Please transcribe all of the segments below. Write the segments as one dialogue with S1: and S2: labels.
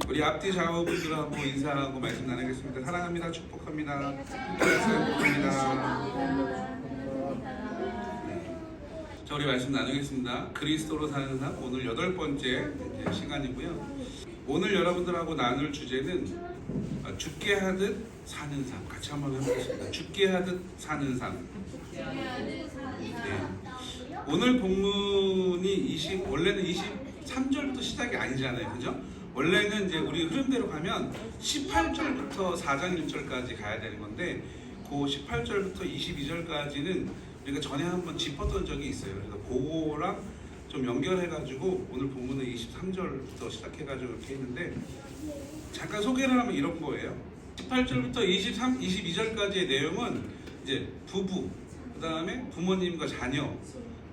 S1: 우리 앞뒤 좌우분들하고 인사하고 말씀 나누겠습니다. 사랑합니다. 축복합니다. 축복합니다. 자, 우리 말씀 나누겠습니다. 그리스도로 사는 삶, 오늘 8번째 시간이고요. 오늘 여러분들하고 나눌 주제는 죽게 하듯 사는 삶. 같이 한번 해보겠습니다. 죽게 하듯 사는 삶. 네. 오늘 본문이 원래는 23절부터 시작이 아니잖아요. 그죠? 원래는 이제 우리 흐름대로 가면 18절부터 4장 1절까지 가야 되는 건데 그 18절부터 22절까지는 우리가 전에 한번 짚었던 적이 있어요. 그래서 그거랑 좀 연결해가지고 오늘 본문은 23절부터 시작해가지고 이렇게 했는데 잠깐 소개를 하면 이런 거예요. 18절부터 22절까지의 내용은 이제 부부, 그 다음에 부모님과 자녀,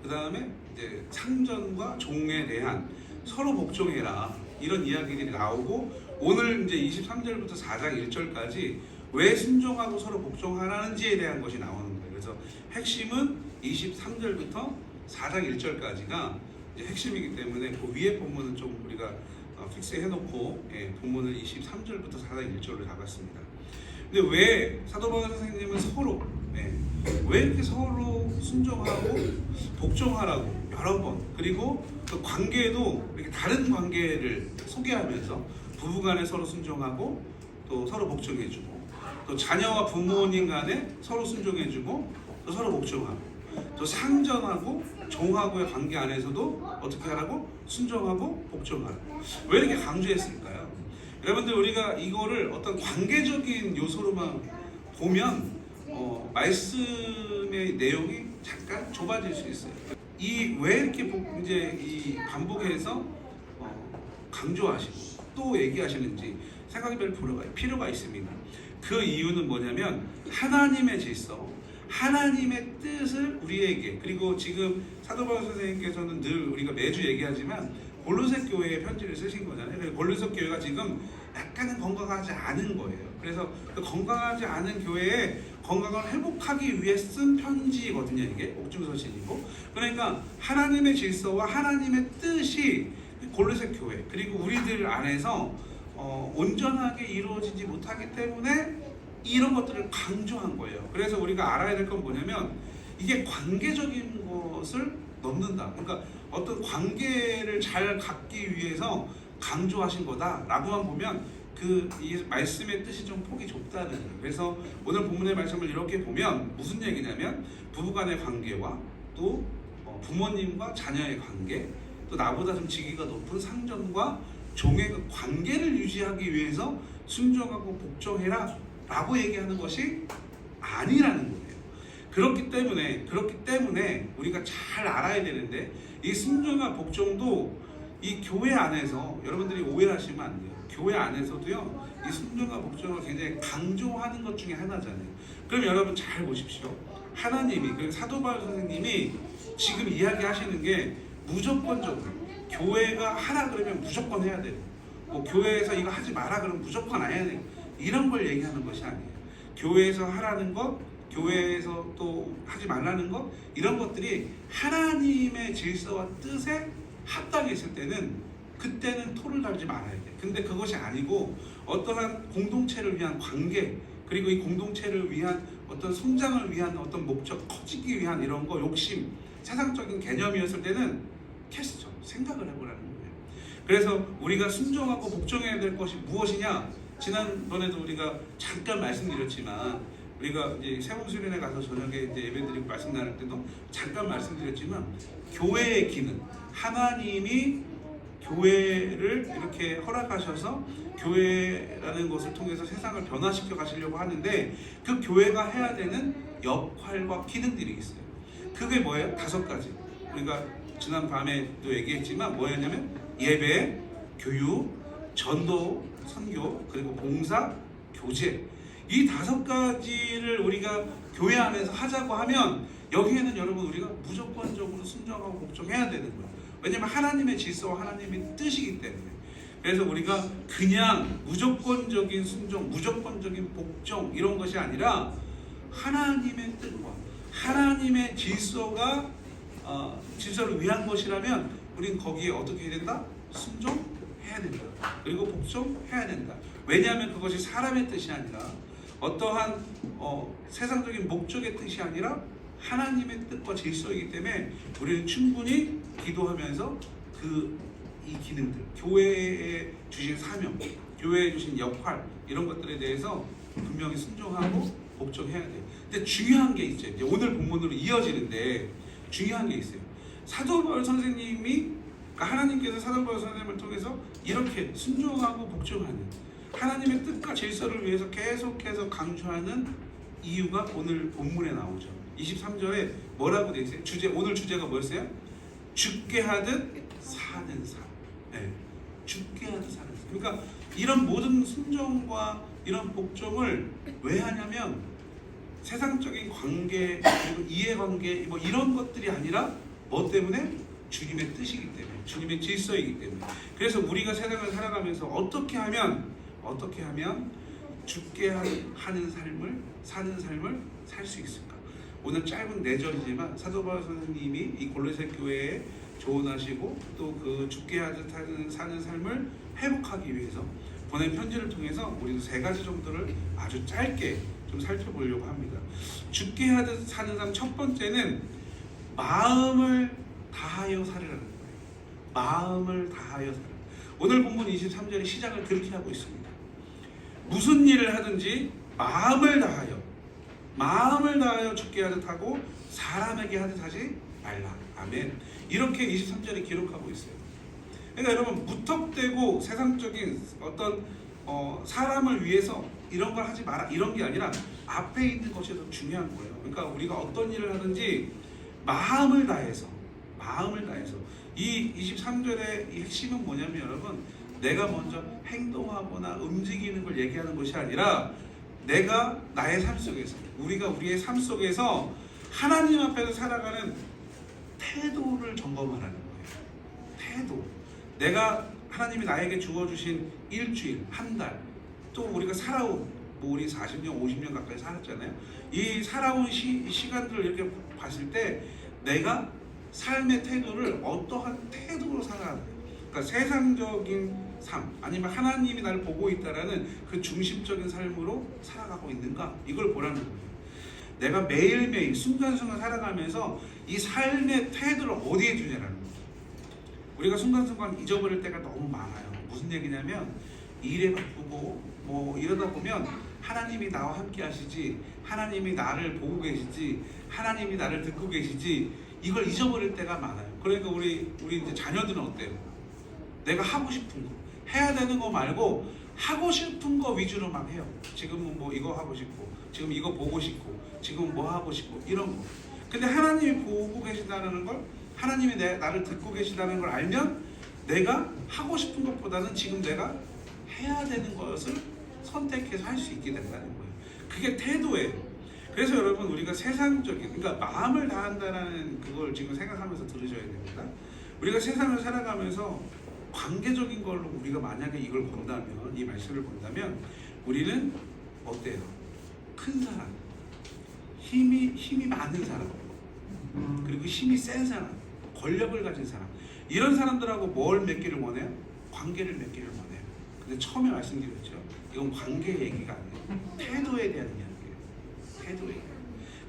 S1: 그 다음에 이제 상전과 종에 대한 서로 복종해라 이런 이야기들이 나오고 오늘 이제 23절부터 4장 1절까지 왜 순종하고 서로 복종하라는지에 대한 것이 나오는 거예요. 그래서 핵심은 23절부터 4장 1절까지가 핵심이기 때문에 그 위에 본문은 좀 우리가 픽스해놓고 본문을 23절부터 4장 1절로 잡았습니다. 근데 왜 사도 바울 선생님은 왜 이렇게 서로 순종하고 복종하라고 여러 번 그리고 그 관계도 이렇게 다른 관계를 소개하면서 부부간에 서로 순종하고 또 서로 복종해주고 또 자녀와 부모님 간에 서로 순종해주고 또 서로 복종하고 또 상전하고 종하고의 관계 안에서도 어떻게 하라고? 순종하고 복종하라고. 왜 이렇게 강조했을까요? 여러분들 우리가 이거를 어떤 관계적인 요소로만 보면 말씀의 내용이 잠깐 좁아질 수 있어요. 왜 이렇게 이제 이 반복해서 강조하시고 또 얘기하시는지 생각해 볼 필요가 있습니다. 그 이유는 뭐냐면 하나님의 질서, 하나님의 뜻을 우리에게 그리고 지금 사도 바울 선생님께서는 늘 우리가 매주 얘기하지만 골로새 교회에 편지를 쓰신 거잖아요. 그래서 골로새 교회가 지금 약간은 건강하지 않은 거예요. 그래서 그 건강하지 않은 교회에 건강을 회복하기 위해 쓴 편지거든요. 이게 옥중서신이고 그러니까 하나님의 질서와 하나님의 뜻이 골로새 교회 그리고 우리들 안에서 온전하게 이루어지지 못하기 때문에 이런 것들을 강조한 거예요. 그래서 우리가 알아야 될 건 뭐냐면 이게 관계적인 것을 넘는다. 그러니까 어떤 관계를 잘 갖기 위해서 강조하신 거다라고만 보면 이 말씀의 뜻이 좀 폭이 좁다는 거예요. 그래서 오늘 본문의 말씀을 이렇게 보면 무슨 얘기냐면 부부간의 관계와 또 부모님과 자녀의 관계 또 나보다 좀 직위가 높은 상전과 종의 관계를 유지하기 위해서 순종하고 복종해라 라고 얘기하는 것이 아니라는 거예요. 그렇기 때문에 우리가 잘 알아야 되는데 이 순종과 복종도 이 교회 안에서 여러분들이 오해를 하시면 안 돼요. 교회 안에서도요 이 순종과 복종을 굉장히 강조하는 것 중에 하나잖아요. 그럼 여러분 잘 보십시오. 하나님이 그리고 사도 바울 선생님이 지금 이야기하시는 게 무조건적으로 교회가 하라 그러면 무조건 해야 되고 교회에서 이거 하지 마라 그러면 무조건 안 해야 되고 이런 걸 얘기하는 것이 아니에요. 교회에서 하라는 것, 교회에서 또 하지 말라는 것 이런 것들이 하나님의 질서와 뜻에 합당했을 때는 그때는 토를 달지 말아야 돼. 근데 그것이 아니고 어떠한 공동체를 위한 관계 그리고 이 공동체를 위한 어떤 성장을 위한 어떤 목적, 커지기 위한 이런 거 욕심, 세상적인 개념이었을 때는 캐스죠. 생각을 해보라는 거예요. 그래서 우리가 순종하고 복종해야 될 것이 무엇이냐? 지난번에도 우리가 잠깐 말씀드렸지만 우리가 이제 세봉수련회 가서 저녁에 이제 예배드리고 말씀 나눌 때도 잠깐 말씀드렸지만 교회의 기능, 하나님이 교회를 이렇게 허락하셔서 교회라는 것을 통해서 세상을 변화시켜 가시려고 하는데 그 교회가 해야 되는 역할과 기능들이 있어요. 그게 뭐예요? 5가지. 우리가 지난 밤에도 얘기했지만 뭐였냐면 예배, 교육, 전도, 선교, 그리고 봉사, 교제 이 5가지를 우리가 교회 안에서 하자고 하면 여기에는 여러분 우리가 무조건적으로 순종하고 복종해야 되는 거예요. 왜냐하면 하나님의 질서와 하나님의 뜻이기 때문에. 그래서 우리가 그냥 무조건적인 순종, 무조건적인 복종 이런 것이 아니라 하나님의 뜻과 하나님의 질서를 위한 것이라면 우리는 거기에 어떻게 해야 된다? 순종해야 해야 된다. 그리고 복종해야 된다. 왜냐하면 그것이 사람의 뜻이 아니라 어떠한 세상적인 목적의 뜻이 아니라 하나님의 뜻과 질서이기 때문에 우리는 충분히 기도하면서 이 기능들, 교회에 주신 사명, 교회에 주신 역할 이런 것들에 대해서 분명히 순종하고 복종해야 돼요. 근데 중요한 게 있죠. 이제 오늘 본문으로 이어지는데 중요한 게 있어요. 사도 바울 선생님이, 그러니까 하나님께서 사도 바울 선생님을 통해서 이렇게 순종하고 복종하는 하나님의 뜻과 질서를 위해서 계속해서 강조하는 이유가 오늘 본문에 나오죠. 23절에 뭐라고 되어 있어요? 오늘 주제가 뭐였어요? 죽게 하듯 사는 삶. 네. 죽게 하듯 사는 삶. 그러니까 이런 모든 순종과 이런 복종을 왜 하냐면 세상적인 관계 그리고 이해관계 뭐 이런 것들이 아니라 뭐 때문에? 주님의 뜻이기 때문에, 주님의 질서이기 때문에. 그래서 우리가 세상을 살아가면서 어떻게 하면 죽게 하는 삶을 사는 삶을 살 수 있을까? 오늘 짧은 내절이지만 사도 바울 선생님이 이 골로새 교회에 조언하시고 또 그 죽게 하듯 사는 삶을 회복하기 위해서 보낸 편지를 통해서 우리도 3가지 정도를 아주 짧게 좀 살펴보려고 합니다. 죽게 하듯 사는 삶 첫 번째는 마음을 다하여 살으라는 거예요. 마음을 다하여 살으라. 오늘 본문 23절의 시작을 그렇게 하고 있습니다. 무슨 일을 하든지 마음을 다하여 죽게 하듯 하고 사람에게 하듯 하지 말라. 아멘. 이렇게 23절에 기록하고 있어요. 그러니까 여러분 무턱대고 세상적인 어떤 사람을 위해서 이런 걸 하지 마라 이런 게 아니라 앞에 있는 것이 더 중요한 거예요. 그러니까 우리가 어떤 일을 하든지 마음을 다해서 이 23절의 이 핵심은 뭐냐면 여러분 내가 먼저 행동하거나 움직이는 걸 얘기하는 것이 아니라 내가 나의 삶 속에서 우리가 우리의 삶 속에서 하나님 앞에서 살아가는 태도를 점검하라는 거예요. 태도. 내가 하나님이 나에게 주어주신 일주일, 한 달, 또 우리가 살아온 우리 40년, 50년 가까이 살았잖아요. 이 살아온 시간들을 이렇게 봤을 때 내가 삶의 태도를 어떠한 태도로 살아가는 거예요. 그러니까 세상적인 삶 아니면 하나님이 나를 보고 있다라는 그 중심적인 삶으로 살아가고 있는가 이걸 보라는 거예요. 내가 매일매일 순간순간 살아가면서 이 삶의 태도를 어디에 두냐라는 거예요. 우리가 순간순간 잊어버릴 때가 너무 많아요. 무슨 얘기냐면 일에 바쁘고 뭐 이러다 보면 하나님이 나와 함께 하시지 하나님이 나를 보고 계시지 하나님이 나를 듣고 계시지 이걸 잊어버릴 때가 많아요. 그러니까 우리 이제 자녀들은 어때요? 내가 하고 싶은 거 해야 되는 거 말고 하고 싶은 거 위주로 막 해요. 지금은 뭐 이거 하고 싶고 지금 이거 보고 싶고 지금 뭐 하고 싶고 이런 거. 근데 하나님이 보고 계신다는 걸 하나님이 나를 듣고 계시다는 걸 알면 내가 하고 싶은 것보다는 지금 내가 해야 되는 것을 선택해서 할 수 있게 된다는 거예요. 그게 태도예요. 그래서 여러분 우리가 세상적인 그러니까 마음을 다한다는 그걸 지금 생각하면서 들으셔야 됩니다. 우리가 세상을 살아가면서 관계적인 걸로 우리가 만약에 이걸 본다면 이 말씀을 본다면 우리는 어때요? 큰 사람, 힘이 많은 사람, 그리고 힘이 센 사람, 권력을 가진 사람 이런 사람들하고 뭘 맺기를 원해요? 관계를 맺기를 원해요. 근데 처음에 말씀드렸죠. 이건 관계 얘기가 아니에요. 태도에 대한 이야기예요. 태도에.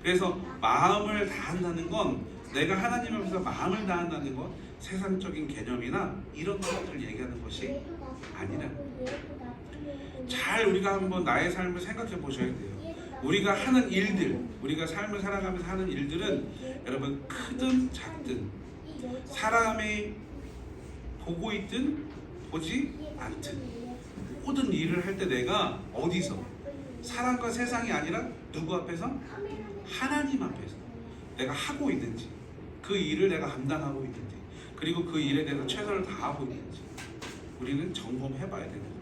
S1: 그래서 마음을 다한다는 건 내가 하나님 앞에서 마음을 다한다는 건 세상적인 개념이나 이런 것들을 얘기하는 것이 아니라는 거예요. 잘 우리가 한번 나의 삶을 생각해 보셔야 돼요. 우리가 하는 일들, 우리가 삶을 살아가면서 하는 일들은 여러분 크든 작든 사람이 보고 있든 보지 않든 모든 일을 할 때 내가 어디서 사람과 세상이 아니라 누구 앞에서? 하나님 앞에서 내가 하고 있는지 그 일을 내가 감당하고 있는지 그리고 그 일에 대해서 최선을 다하고 있는지 우리는 점검해 봐야 되는 거예요.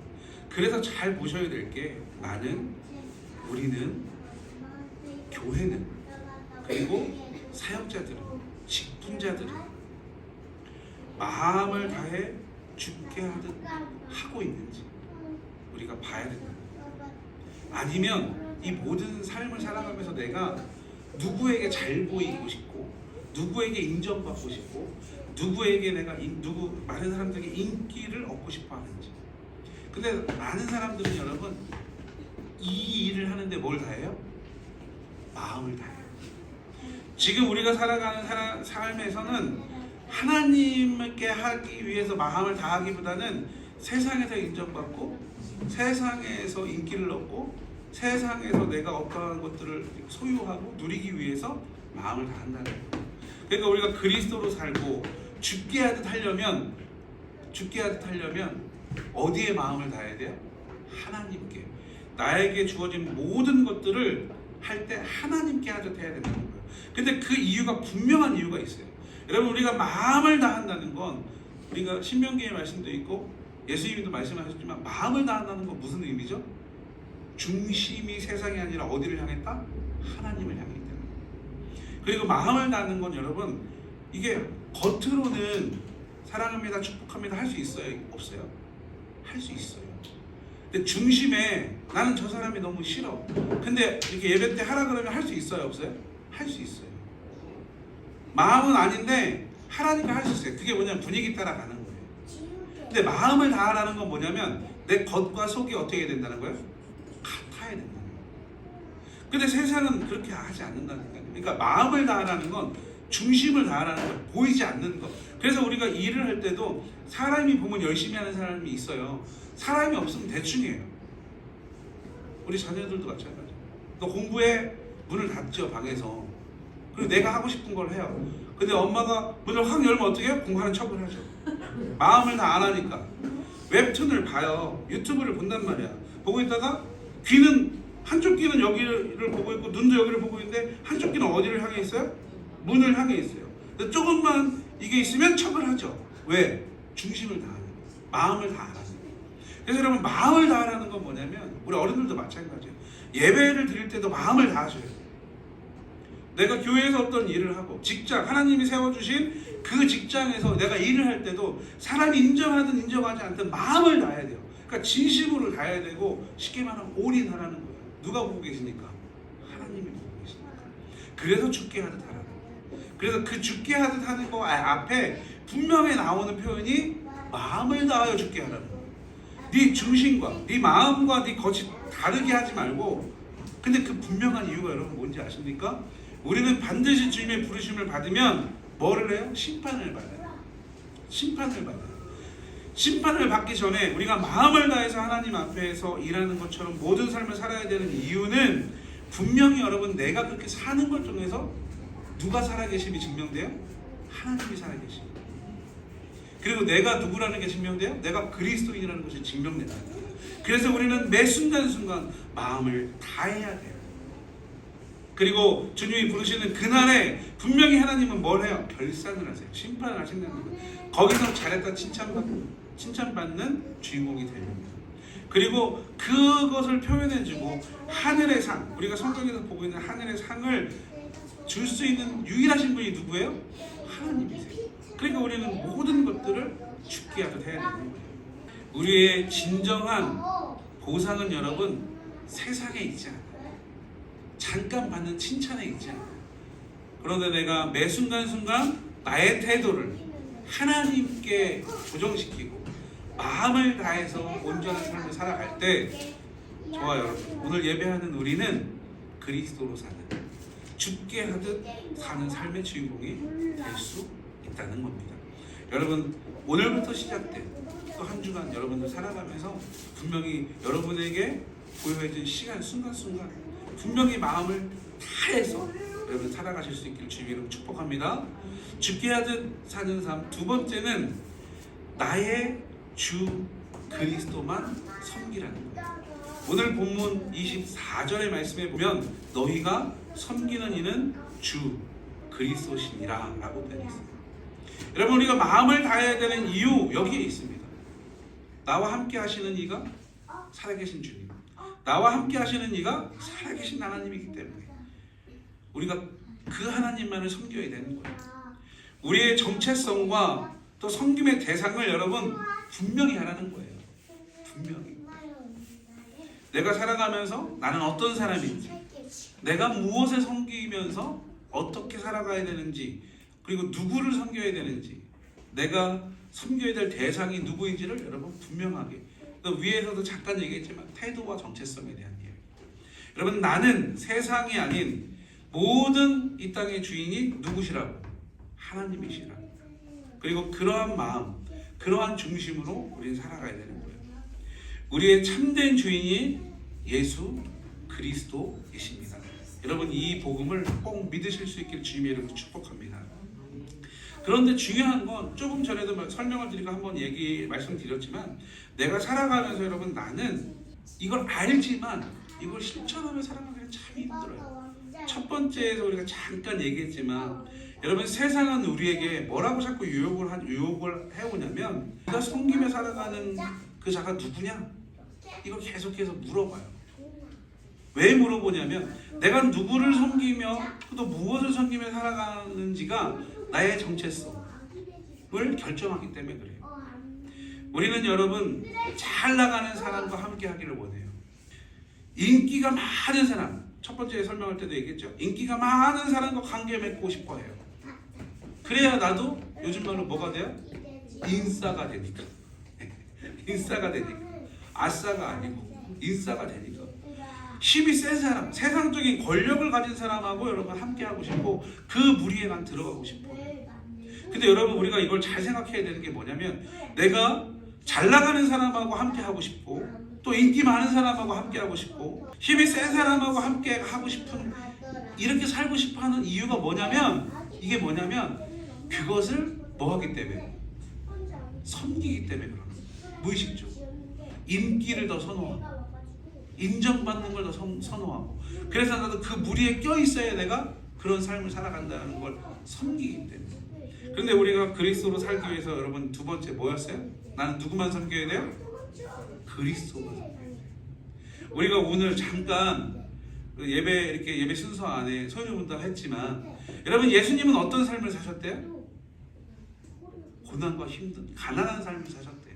S1: 그래서 잘 보셔야 될 게 우리는 교회는 그리고 사역자들은 직분자들은 마음을 다해 죽게 하듯 하고 있는지 우리가 봐야 된다. 아니면 이 모든 삶을 살아가면서 내가 누구에게 잘 보이고 싶고 누구에게 인정받고 싶고 누구에게 내가 많은 사람들에게 인기를 얻고 싶어 하는지. 근데 많은 사람들은 여러분 이 일을 하는데 뭘 다해요? 마음을 다해요. 지금 우리가 살아가는 삶에서는 하나님께 하기 위해서 마음을 다하기보다는 세상에서 인정받고 세상에서 인기를 얻고 세상에서 내가 어떠한 것들을 소유하고 누리기 위해서 마음을 다한다는 거예요. 그러니까 우리가 그리스도로 살고 죽게 하듯 하려면 어디에 마음을 다해야 돼요? 하나님께. 나에게 주어진 모든 것들을 할 때 하나님께 하듯 해야 된다는 거예요. 근데 그 이유가 분명한 이유가 있어요. 여러분, 우리가 마음을 다한다는 건 우리가 신명기의 말씀도 있고 예수님도 말씀하셨지만 마음을 다한다는 건 무슨 의미죠? 중심이 세상이 아니라 어디를 향했다? 하나님을 향했다. 그리고 마음을 다하는 건 여러분 이게 겉으로는 사랑합니다, 축복합니다 할 수 있어요? 없어요? 할 수 있어요. 근데 중심에 나는 저 사람이 너무 싫어. 근데 이렇게 예배 때 하라 그러면 할 수 있어요? 없어요? 할 수 있어요. 마음은 아닌데 하라니까 할 수 있어요. 그게 뭐냐면 분위기 따라가는 거예요. 근데 마음을 다하라는 건 뭐냐면 내 겉과 속이 어떻게 된다는 거예요? 같아야 된다는 거예요. 근데 세상은 그렇게 하지 않는다는 거예요. 그러니까 마음을 다하라는 건 중심을 다하라는 거예요. 보이지 않는 것. 그래서 우리가 일을 할 때도 사람이 보면 열심히 하는 사람이 있어요. 사람이 없으면 대충해요. 우리 자녀들도 마찬가지예요. 너 공부해, 문을 닫죠, 방에서. 그리고 내가 하고 싶은 걸 해요. 근데 엄마가 문을 확 열면 어떻게 해요? 공부하는 척을 하죠. 마음을 다 안 하니까. 웹툰을 봐요. 유튜브를 본단 말이야. 보고 있다가 귀는, 한쪽 귀는 여기를 보고 있고 눈도 여기를 보고 있는데 한쪽 귀는 어디를 향해 있어요? 문을 향해 있어요. 근데 조금만 이게 있으면 척을 하죠. 왜? 중심을 다하는 거예요. 마음을 다하는 거예요. 그래서 여러분, 마음을 다하라는 건 뭐냐면 우리 어른들도 마찬가지예요. 예배를 드릴 때도 마음을 다하셔야 돼요. 내가 교회에서 어떤 일을 하고 직장, 하나님이 세워주신 그 직장에서 내가 일을 할 때도 사람이 인정하든 인정하지 않든 마음을 다해야 돼요. 그러니까 진심으로 다해야 되고 쉽게 말하면 올인하라는 거예요. 누가 보고 계시니까? 하나님이 보고 계시니까. 그래서 죽게 하듯 하라는 거예요. 그래서 그 죽게 하듯 하는 거 앞에 분명히 나오는 표현이 마음을 다하여 죽게 하라는 거예요. 네 중심과 네 마음과 네 겉이 다르게 하지 말고. 근데 그 분명한 이유가 여러분 뭔지 아십니까? 우리는 반드시 주님의 부르심을 받으면 뭐를 해요? 심판을 받아요. 심판을 받아요. 심판을 받기 전에 우리가 마음을 다해서 하나님 앞에서 일하는 것처럼 모든 삶을 살아야 되는 이유는 분명히 여러분 내가 그렇게 사는 걸 통해서 누가 살아계심이 증명돼요? 하나님이 살아계심. 그리고 내가 누구라는 게 증명돼요? 내가 그리스도인이라는 것이 증명된다. 그래서 우리는 매 순간순간 마음을 다해야 돼요. 그리고 주님이 부르시는 그날에 분명히 하나님은 뭘 해요? 결산을 하세요. 심판을 하신다는 거예요. 거기서 잘했다 칭찬받는 주인공이 됩니다. 그리고 그것을 표현해주고 하늘의 상, 우리가 성경에서 보고 있는 하늘의 상을 줄 수 있는 유일하신 분이 누구예요? 하나님이세요. 그러니까 우리는 모든 것들을 죽게 하듯 해야 되는 거예요. 우리의 진정한 보상은 여러분 세상에 있지 않아요. 잠깐 받는 칭찬에 있지 않아요. 그런데 내가 매 순간순간 나의 태도를 하나님께 고정시키고 마음을 다해서 온전한 삶을 살아갈 때, 저와 여러분, 오늘 예배하는 우리는 그리스도로 사는, 죽게 하듯 사는 삶의 주인공이 될 수 있다는 겁니다. 여러분, 오늘부터 시작된 또 한 주간 여러분들 살아가면서 분명히 여러분에게 보여진 시간 순간순간 분명히 마음을 다해서 여러분 살아가실 수 있기를 주의 이름으로 축복합니다. 죽게 하듯 사는 삶. 두 번째는 나의 주 그리스도만 섬기라는 거예요. 오늘 본문 24절의 말씀에 보면 너희가 섬기는 이는 주 그리스도시니라 라고 되어 있습니다. 여러분, 우리가 마음을 다해야 되는 이유 여기에 있습니다. 나와 함께 하시는 이가 살아계신 주님, 나와 함께 하시는 이가 살아계신 하나님이기 때문에 우리가 그 하나님만을 섬겨야 되는 거예요. 우리의 정체성과 또 섬김의 대상을 여러분 분명히 하라는 거예요. 분명히. 내가 살아가면서 나는 어떤 사람인지, 내가 무엇을 섬기면서 어떻게 살아가야 되는지, 그리고 누구를 섬겨야 되는지 내가 섬겨야 될 대상이 누구인지를 여러분 분명하게, 위에서도 잠깐 얘기했지만 태도와 정체성에 대한 이야기. 여러분, 나는 세상이 아닌 모든 이 땅의 주인이 누구시라고? 하나님이시라고. 그리고 그러한 마음, 그러한 중심으로 우리는 살아가야 되는 거예요. 우리의 참된 주인이 예수 그리스도이십니다. 여러분, 이 복음을 꼭 믿으실 수 있기를 주님의 이름으로 축복합니다. 그런데 중요한 건, 조금 전에도 설명을 드리고 한번 말씀드렸지만, 내가 살아가면서 여러분, 나는 이걸 알지만 이걸 실천하며 살아가기는 참 힘들어요. 첫 번째에서 우리가 잠깐 얘기했지만, 여러분, 세상은 우리에게 뭐라고 자꾸 유혹을 해오냐면, 네가 섬기며 살아가는 그 자가 누구냐? 이거 계속해서 물어봐요. 왜 물어보냐면, 내가 누구를 섬기며 또 무엇을 섬기며 살아가는지가 나의 정체성을 결정하기 때문에 그래요. 우리는 여러분, 잘 나가는 사람과 함께 하기를 원해요. 인기가 많은 사람, 첫 번째 설명할 때도 얘기했죠. 인기가 많은 사람과 관계 맺고 싶어 해요. 그래야 나도 요즘 말로 뭐가 돼요? 인싸가 되니까. 인싸가 되니까. 아싸가 아니고 인싸가 되니까. 힘이 센 사람, 세상적인 권력을 가진 사람하고 여러분 함께 하고 싶고, 그 무리에 난 들어가고 싶어요. 근데 여러분, 우리가 이걸 잘 생각해야 되는 게 뭐냐면, 내가 잘 나가는 사람하고 함께 하고 싶고, 또 인기 많은 사람하고 함께 하고 싶고, 힘이 센 사람하고 함께 하고 싶은, 이렇게 살고 싶어 하는 이유가 뭐냐면, 이게 뭐냐면, 그것을 뭐 하기 때문에? 섬기기 때문에 그러는 거예요. 무의식적으로. 인기를 더 선호하고, 인정받는 걸 더 선호하고, 그래서 나도 그 무리에 껴있어야 내가 그런 삶을 살아간다는 걸 섬기기 때문에. 그런데 우리가 그리스도로 살기 위해서 여러분, 두 번째 뭐였어요? 나는 누구만 섬겨야 돼요? 그리스도만 섬겨야 돼요. 우리가 오늘 잠깐 예배 순서 안에 소유문답 했지만, 여러분, 예수님은 어떤 삶을 사셨대요? 고난과 힘든 가난한 삶을 사셨대요.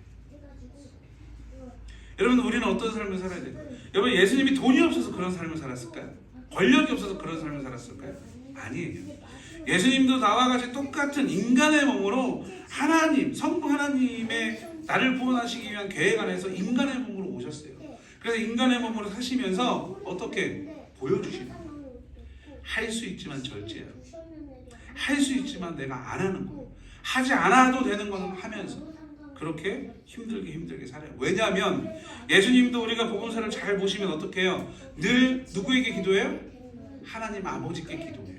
S1: 여러분, 우리는 어떤 삶을 살아야 돼요? 여러분, 예수님이 돈이 없어서 그런 삶을 살았을까요? 권력이 없어서 그런 삶을 살았을까요? 아니에요. 예수님도 나와 같이 똑같은 인간의 몸으로 하나님, 성부 하나님의 나를 구원하시기 위한 계획 안에서 인간의 몸으로 오셨어요. 그래서 인간의 몸으로 사시면서 어떻게 보여주시는 거예요? 할 수 있지만 절제하고, 할 수 있지만 내가 안 하는 거예요. 하지 않아도 되는 것은 하면서 그렇게 힘들게 살아요. 왜냐하면 예수님도 우리가 복음서를 잘 보시면 어떻게 해요? 늘 누구에게 기도해요? 하나님 아버지께 기도해요.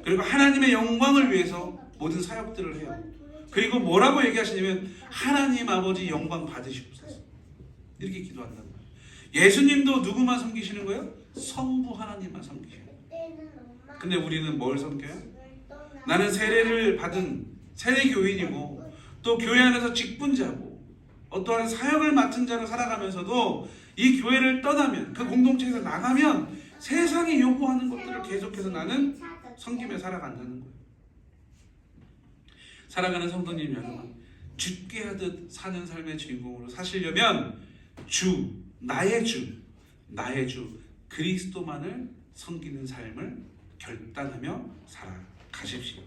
S1: 그리고 하나님의 영광을 위해서 모든 사역들을 해요. 그리고 뭐라고 얘기하시냐면, 하나님 아버지 영광 받으시옵소서, 이렇게 기도한단 말이에요. 예수님도 누구만 섬기시는 거예요? 성부 하나님만 섬기셔요. 근데 우리는 뭘 섬겨요? 나는 세례를 받은 세례교인이고, 또 교회 안에서 직분자고, 어떠한 사역을 맡은 자로 살아가면서도 이 교회를 떠나면, 그 공동체에서 나가면 세상이 요구하는 것들을 계속해서 나는 섬기며 살아간다는 거예요. 살아가는 성도님 여러분, 죽게 하듯 사는 삶의 주인공으로 사시려면 나의 주 그리스도만을 섬기는 삶을 결단하며 살아가십시오.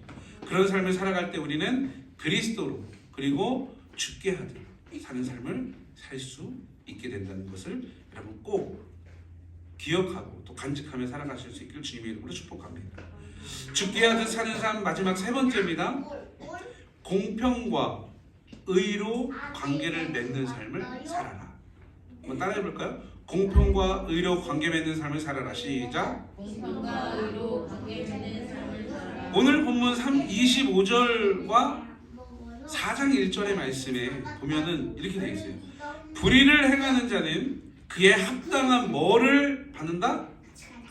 S1: 그런 삶을 살아갈 때 우리는 그리스도로, 그리고 죽게 하듯 사는 삶을 살 수 있게 된다는 것을 여러분 꼭 기억하고 또 간직하며 살아가실 수 있기를 주님의 이름으로 축복합니다. 죽게 하듯 사는 삶, 마지막 세 번째입니다. 공평과 의로 관계를 맺는 삶을 살아라. 한번 따라해 볼까요? 공평과 의로 관계 맺는 삶을 살아라. 시작.
S2: 공평과 의로 관계 맺는 삶을 살아라.
S1: 오늘 본문 25절과 4장 1절의 말씀에 보면은 이렇게 되어 있어요. 불의를 행하는 자는 그의 합당한 뭐를 받는다?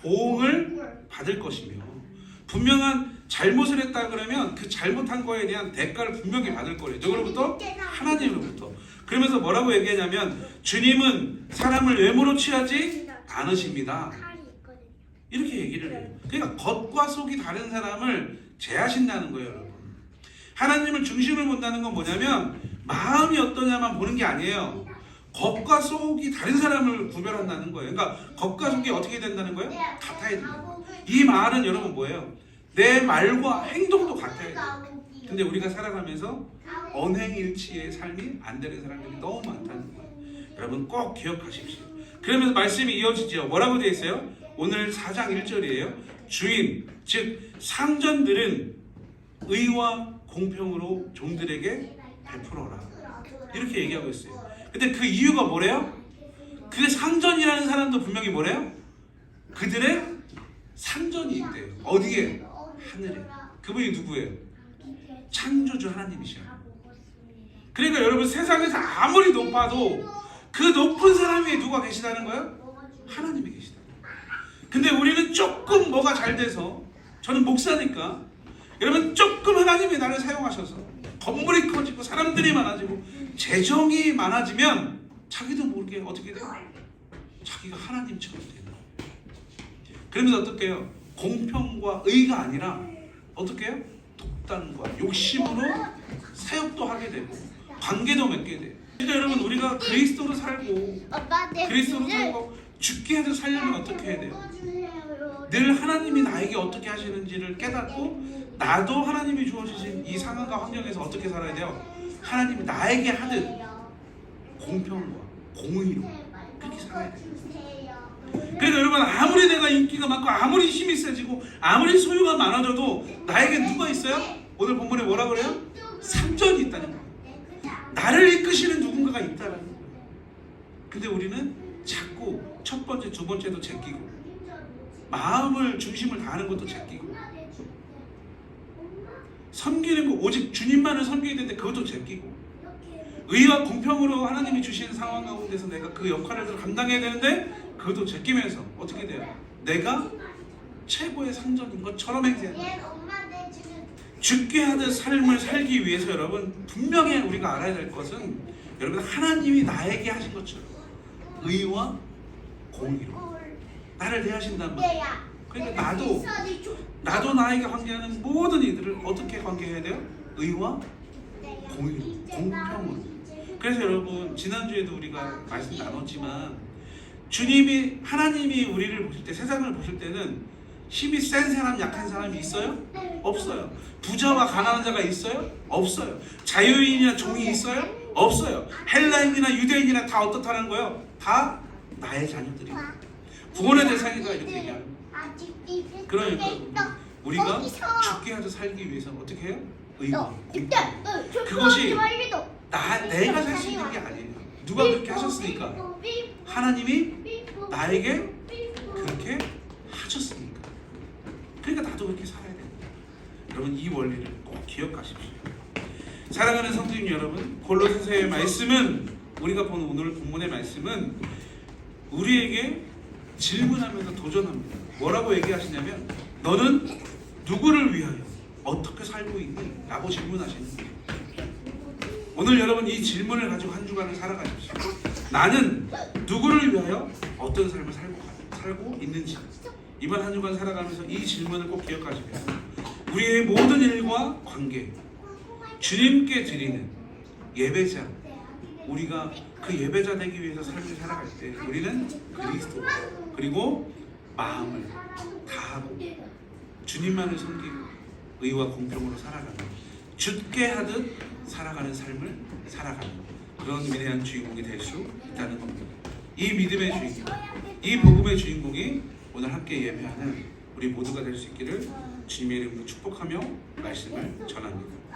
S1: 보응을 받을 것이며, 분명한 잘못을 했다 그러면 그 잘못한 거에 대한 대가를 분명히 받을 거예요. 누구로부터? 하나님으로부터. 그러면서 뭐라고 얘기하냐면, 주님은 사람을 외모로 취하지 않으십니다, 이렇게 얘기를 해요. 그러니까 겉과 속이 다른 사람을 제하신다는 거예요, 여러분. 하나님을 중심을 본다는 건 뭐냐면, 마음이 어떠냐만 보는 게 아니에요. 겉과 속이 다른 사람을 구별한다는 거예요. 그러니까 겉과 속이 어떻게 된다는 거예요? 같아야 된다는 거예요. 이 말은 여러분 뭐예요? 내 말과 행동도 같아야 돼요. 근데 우리가 살아가면서 언행일치의 삶이 안 되는 사람들이 너무 많다는 거예요. 여러분 꼭 기억하십시오. 그러면서 말씀이 이어지죠. 뭐라고 되어 있어요? 오늘 4장 1절이에요. 주인, 즉 상전들은 의와 공평으로 종들에게 베풀어라. 이렇게 얘기하고 있어요. 근데 그 이유가 뭐래요? 그 상전이라는 사람도 분명히 뭐래요? 그들의 상전이 있대요. 어디에? 하늘에. 그분이 누구예요? 창조주 하나님이셔요. 그러니까 여러분 세상에서 아무리 높아도 그 높은 사람 위에 누가 계시다는 거예요? 하나님이 계시다. 근데 우리는 조금 뭐가 잘 돼서, 저는 목사니까 여러분 조금 하나님이 나를 사용하셔서 건물이 커지고 사람들이 많아지고 재정이 많아지면 자기도 모르게 어떻게 돼요? 자기가 하나님처럼 되는 거예요. 그러면서 어떻게 해요? 공평과 의가 아니라 어떻게 해요? 독단과 욕심으로 사역도 하게 되고 관계도 맺게 돼요. 그러니까 여러분 우리가 그리스도로 살고 그리스도로 살고 죽게 해서 살려면 어떻게 해야 돼요? 늘 하나님이 나에게 어떻게 하시는지를 깨닫고 나도 하나님이 주어주신 이 상황과 환경에서 어떻게 살아야 돼요? 하나님이 나에게 하듯 공평과 공의로 그렇게 살아야 돼요. 그러니까 여러분 아무리 내가 인기가 많고 아무리 힘이 세지고 아무리 소유가 많아져도 나에게 누가 있어요? 오늘 본문에 뭐라 그래요? 상전이 있다는 거예요. 나를 이끄시는 누군가가 있다는 거예요. 근데 우리는 자꾸 첫 번째, 두 번째도 제끼고 마음을 중심을 다하는 것도 제끼고 섬기는 거 오직 주님만을 섬겨야 되는데 그것도 제끼고 의와 공평으로 하나님이 주시는 상황 가운데서 내가 그 역할을 감당해야 되는데 그것도 제끼면서 어떻게 돼요? 내가 최고의 상전인 것처럼 행세해요. 죽게 하는 삶을 살기 위해서 여러분 분명히 우리가 알아야 될 것은 여러분 하나님이 나에게 하신 것처럼 의와 공의로 나를 대하신단 말이에요. 그러니까 나도 나에게 관계하는 모든 이들을 어떻게 관계해야 돼요? 의와 공의로, 공평으로. 그래서 여러분 지난주에도 우리가 말씀 나눴지만 주님이 하나님이 우리를 보실 때 세상을 보실 때는 힘이 센 사람 약한 사람이 있어요? 없어요. 부자와 가난한 자가 있어요? 없어요. 자유인이나 종이 있어요? 없어요. 헬라인이나 유대인이나 다 어떻다는 거예요? 다 나의 자녀들이에요. 구원의 대상이다 이렇게 얘기하는 거예요. 그러니까 우리가 죽게 하여 살기 위해서 어떻게 해요? 의와 공평. 그것이 내가 살 수 있는 게 아니에요. 누가 그렇게 하셨으니까? 하나님이 나에게 그렇게 하셨으니까. 그러니까 나도 그렇게 살아야 돼요. 여러분 이 원리를 꼭 기억하십시오. 사랑하는 성도님 여러분, 골로새서의 말씀은 우리가 본 오늘 본문의 말씀은 우리에게 질문하면서 도전합니다. 뭐라고 얘기하시냐면 너는 누구를 위하여 어떻게 살고 있니? 라고 질문하시는 거예요. 오늘 여러분 이 질문을 가지고 한 주간을 살아가십시오. 나는 누구를 위하여 어떤 삶을 살고 있는지 이번 한 주간 살아가면서 이 질문을 꼭 기억하시면 우리의 모든 일과 관계 주님께 드리는 예배자 우리가 그 예배자 되기 위해서 삶을 살아갈 때 우리는 그리스도 그리고 마음을 다하고 주님만을 섬기고 의와 공평으로 살아가는 죽게 하듯 살아가는 삶을 살아가는 그런 위대한 주인공이 될 수 있다는 겁니다. 이 믿음의 주인공, 이 복음의 주인공이 오늘 함께 예배하는 우리 모두가 될 수 있기를 주님의 이름으로 축복하며 말씀을 전합니다.